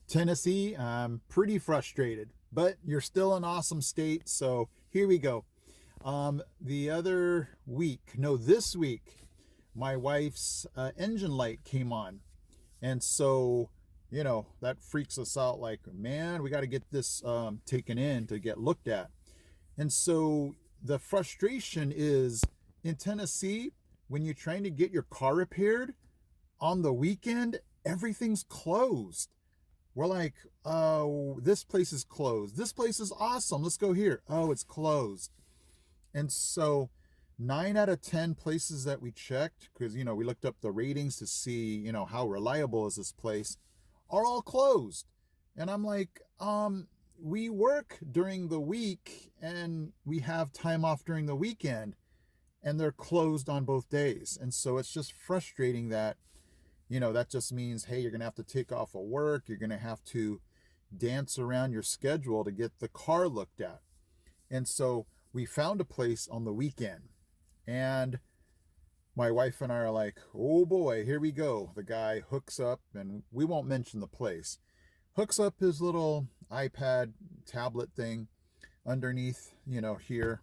Tennessee, I'm pretty frustrated, but you're still an awesome state. So here we go. The other week, no, this week, my wife's engine light came on. And so, that freaks us out like, man, we got to get this taken in to get looked at. And so the frustration is in Tennessee, when you're trying to get your car repaired on the weekend, everything's closed. We're like, oh, this place is closed. This place is awesome. Let's go here. Oh, it's closed. And so 9 out of 10 places that we checked, because, we looked up the ratings to see, how reliable is this place, are all closed. And I'm like, we work during the week and we have time off during the weekend, and they're closed on both days. And so it's just frustrating that, that just means, hey, you're going to have to take off of work. You're going to have to dance around your schedule to get the car looked at. And so we found a place on the weekend, and my wife and I are like, oh boy, here we go. The guy hooks up, and we won't mention the place, hooks up his little iPad tablet thing underneath, here,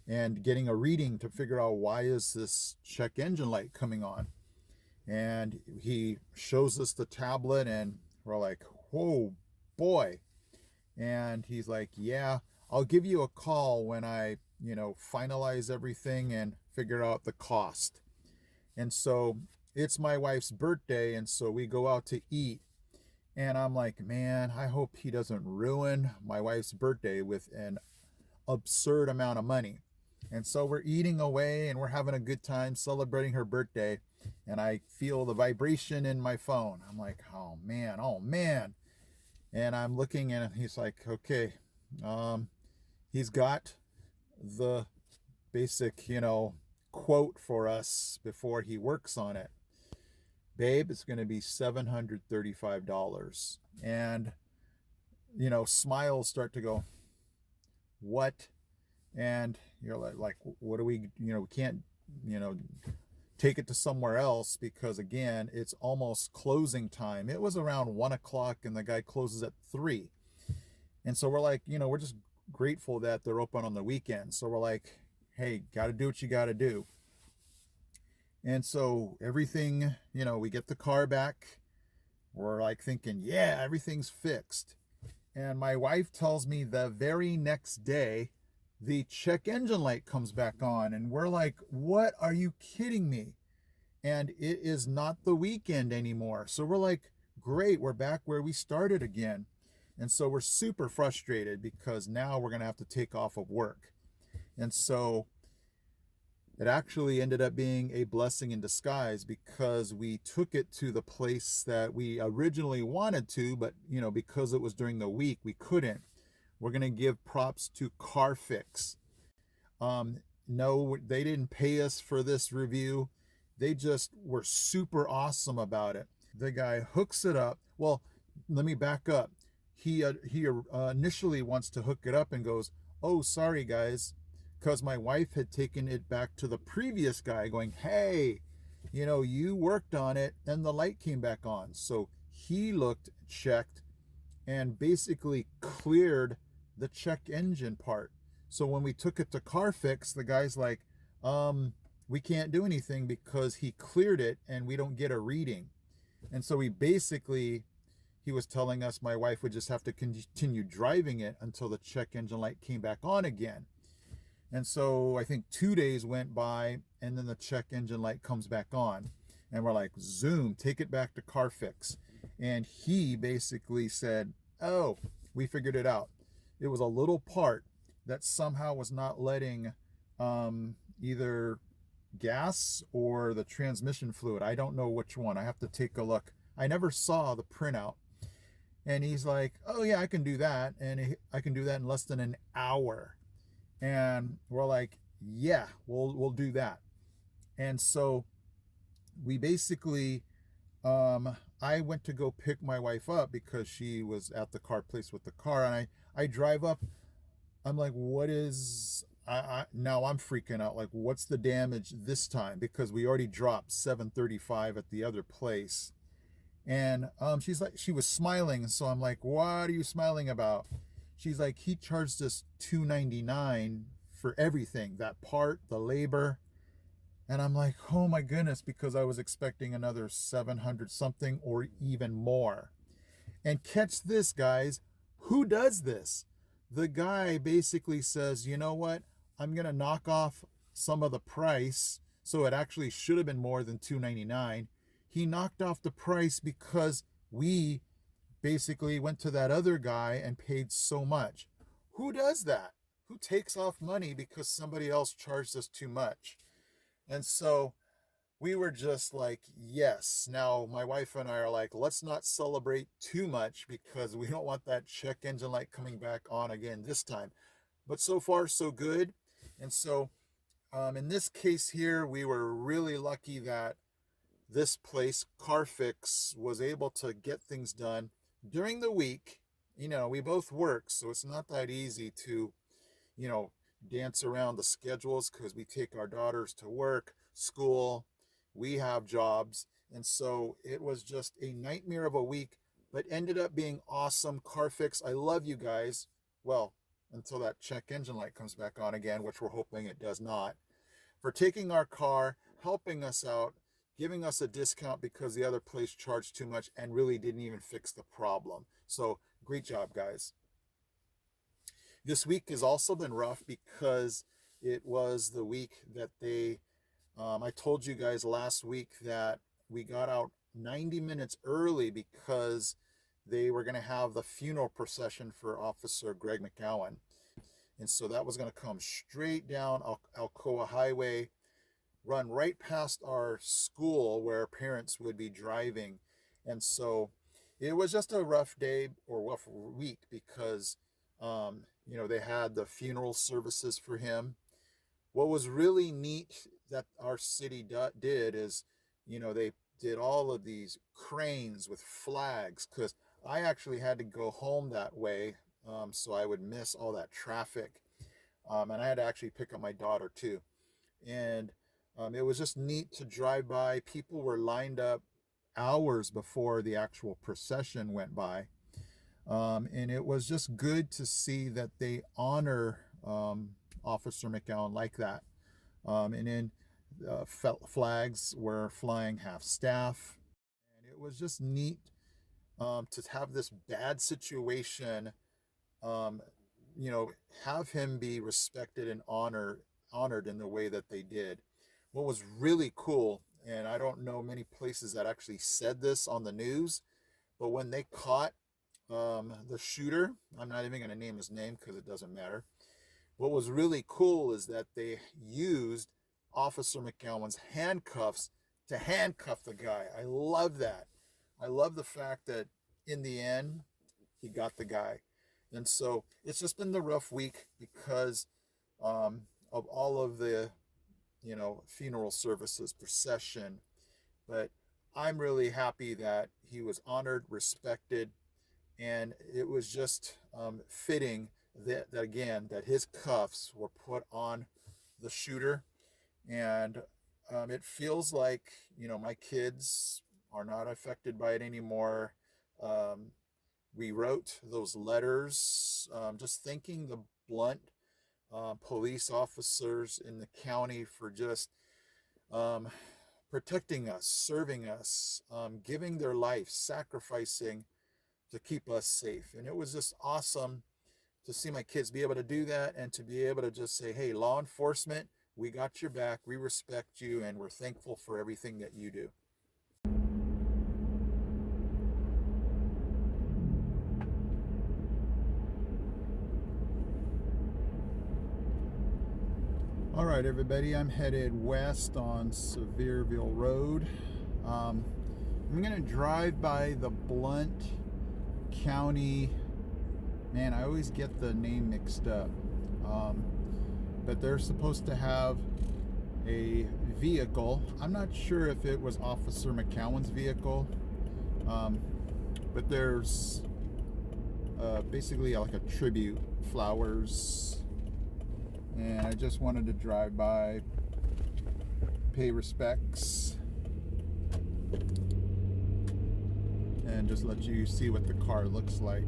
and getting a reading to figure out why is this check engine light coming on. And he shows us the tablet, and we're like, whoa, boy. And he's like, yeah, I'll give you a call when I, finalize everything and figure out the cost. And so it's my wife's birthday, and so we go out to eat. And I'm like, man, I hope he doesn't ruin my wife's birthday with an absurd amount of money. And so we're eating away and we're having a good time celebrating her birthday. And I feel the vibration in my phone. I'm like, oh man, oh man. And I'm looking, and he's like, okay, he's got the basic, quote for us before he works on it. Babe, it's going to be $735. And, smiles start to go, what? And you're like, what do we, we can't, take it to somewhere else, because again, it's almost closing time. It was around 1 o'clock and the guy closes at 3. And so we're like, we're just grateful that they're open on the weekend. So we're like, hey, got to do what you got to do. And so everything, we get the car back. We're like thinking, yeah, everything's fixed. And my wife tells me the very next day, the check engine light comes back on. And we're like, what? Are you kidding me? And it is not the weekend anymore. So we're like, great, we're back where we started again. And so we're super frustrated because now we're going to have to take off of work. And so it actually ended up being a blessing in disguise, because we took it to the place that we originally wanted to, but, because it was during the week, we couldn't. We're going to give props to CarFix. No, they didn't pay us for this review. They just were super awesome about it. The guy hooks it up. Well, let me back up. He initially wants to hook it up and goes, oh, sorry, guys, because my wife had taken it back to the previous guy going, hey, you worked on it and the light came back on. So he looked, checked, and basically cleared the check engine part. So when we took it to CarFix, the guy's like, we can't do anything because he cleared it and we don't get a reading. And so he was telling us my wife would just have to continue driving it until the check engine light came back on again. And so I think 2 days went by, and then the check engine light comes back on. And we're like, zoom, take it back to CarFix. And he basically said, oh, we figured it out. It was a little part that somehow was not letting either gas or the transmission fluid. I don't know which one. I have to take a look. I never saw the printout. And he's like, oh yeah, I can do that. And I can do that in less than an hour. And we're like, yeah, we'll do that. And so we basically, I went to go pick my wife up because she was at the car place with the car. And I drive up. I'm like, what is, now I'm freaking out. Like, what's the damage this time? Because we already dropped $735 at the other place. And she's like, she was smiling. So I'm like, what are you smiling about? She's like, he charged us $2.99 for everything, that part, the labor. And I'm like, oh my goodness, because I was expecting another 700 something or even more. And catch this, guys, who does this? The guy basically says, you know what? I'm going to knock off some of the price. So it actually should have been more than $2.99. He knocked off the price because we basically went to that other guy and paid so much. Who does that? Who takes off money because somebody else charged us too much? And so we were just like, yes. Now, my wife and I are like, let's not celebrate too much because we don't want that check engine light coming back on again this time. But so far, so good. And so in this case here, we were really lucky that this place, CarFix, was able to get things done during the week. You know, we both work, so it's not that easy to, you know, dance around the schedules because we take our daughters to work, school, we have jobs. And so it was just a nightmare of a week, but ended up being awesome. CarFix, I love you guys. Well, until that check engine light comes back on again, which we're hoping it does not, for taking our car, helping us out, giving us a discount because the other place charged too much and really didn't even fix the problem. So great job, guys. This week has also been rough because it was the week that I told you guys last week that we got out 90 minutes early because they were going to have the funeral procession for Officer Greg McGowan. And so that was going to come straight down Alcoa Highway, run right past our school where parents would be driving. And so it was just a rough day or rough week because, you know, they had the funeral services for him. What was really neat that our city did is, you know, they did all of these cranes with flags because I actually had to go home that way, so I would miss all that traffic. And I had to actually pick up my daughter too. And it was just neat to drive by. People were lined up hours before the actual procession went by. And it was just good to see that they honor Officer McGowan like that. And then flags were flying half staff. And it was just neat to have this bad situation, you know, have him be respected and honored in the way that they did. What was really cool, and I don't know many places that actually said this on the news, but when they caught the shooter, I'm not even going to name his name because it doesn't matter. What was really cool is that they used Officer McGowan's handcuffs to handcuff the guy. I love that. I love the fact that in the end, he got the guy. And so it's just been the rough week because of all of the, you know, funeral services, procession. But I'm really happy that he was honored, respected, and it was just fitting that again, that his cuffs were put on the shooter. And it feels like, you know, my kids are not affected by it anymore. We wrote those letters just thanking the blunt police officers in the county for just protecting us, serving us, giving their life, sacrificing to keep us safe. And it was just awesome to see my kids be able to do that and to be able to just say, hey, law enforcement, we got your back, we respect you, and we're thankful for everything that you do. All right, everybody, I'm headed west on Sevierville Road. I'm gonna drive by the Blount County, man, I always get the name mixed up, but they're supposed to have a vehicle. I'm not sure if it was Officer McGowan's vehicle, but there's basically like a tribute, flowers, and I just wanted to drive by, pay respects. and just let you see what the car looks like.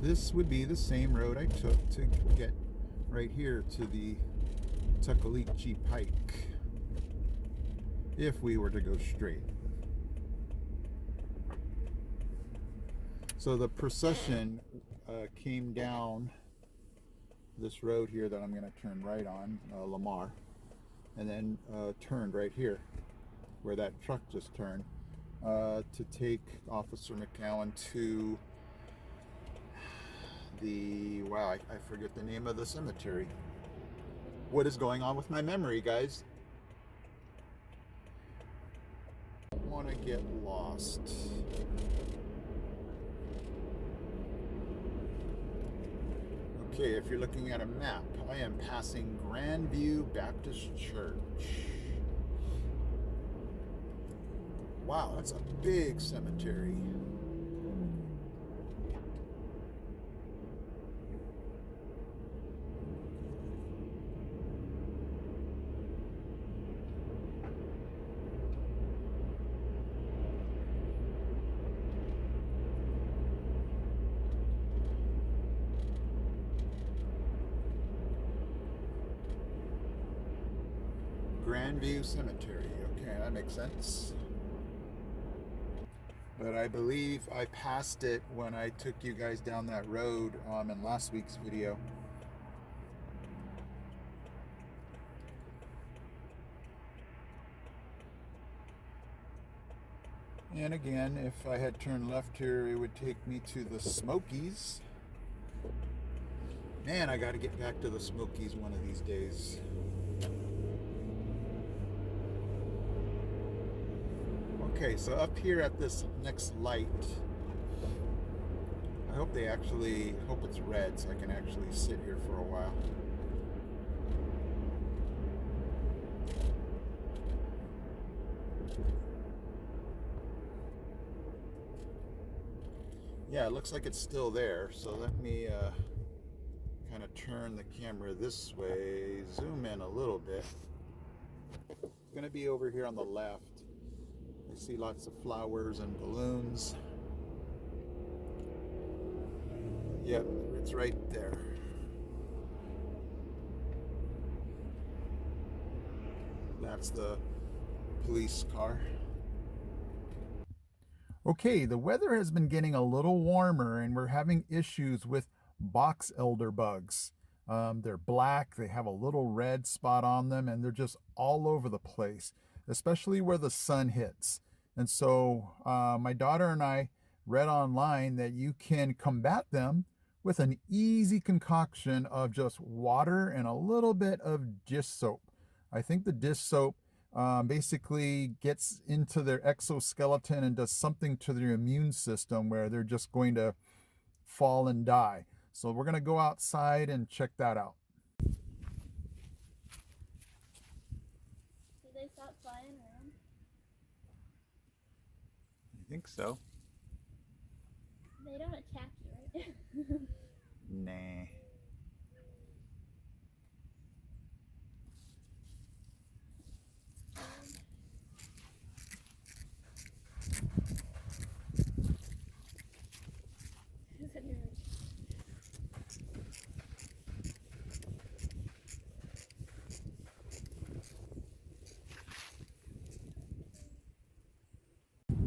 This would be the same road I took to get right here to the Tuckaleechee Pike if we were to go straight. So the procession came down this road here that I'm going to turn right on, Lamar, and then turned right here where that truck just turned to take Officer McCowan to the, wow, I forget the name of the cemetery. What is going on with my memory, guys? I don't want to get lost. Okay, if you're looking at a map, I am passing Grandview Baptist Church. Wow, that's a big cemetery. Grandview Cemetery. Okay, that makes sense. But I believe I passed it when I took you guys down that road in last week's video. And again, if I had turned left here, it would take me to the Smokies. Man, I got to get back to the Smokies one of these days. Okay, so up here at this next light, I hope it's red so I can actually sit here for a while. Yeah, it looks like it's still there, so let me kind of turn the camera this way, zoom in a little bit. It's going to be over here on the left. I see lots of flowers and balloons. Yep, it's right there. That's the police car. Okay, the weather has been getting a little warmer and we're having issues with boxelder bugs. They're black, they have a little red spot on them, and they're just all over the place, especially where the sun hits. And so my daughter and I read online that you can combat them with an easy concoction of just water and a little bit of dish soap. I think the dish soap basically gets into their exoskeleton and does something to their immune system where they're just going to fall and die. So we're going to go outside and check that out. Did they stop flying around? I think so. They don't attack you, right? Nah.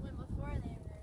When before they were.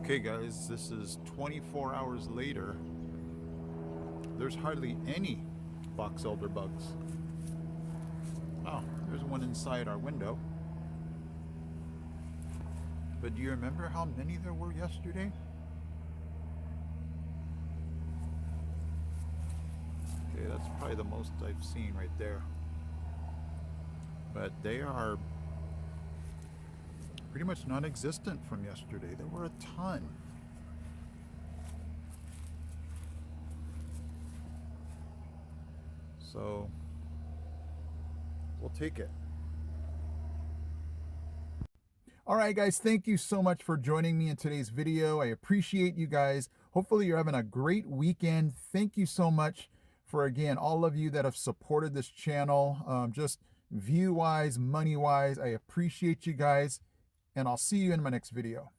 Okay guys, this is 24 hours later. There's hardly any boxelder bugs. Oh, there's one inside our window. But do you remember how many there were yesterday? Okay, that's probably the most I've seen right there. But they are pretty much non-existent from yesterday. There were a ton. So we'll take it. All right, guys, thank you so much for joining me in today's video. I appreciate you guys. Hopefully you're having a great weekend. Thank you so much for, again, all of you that have supported this channel, just view-wise, money-wise. I appreciate you guys, and I'll see you in my next video.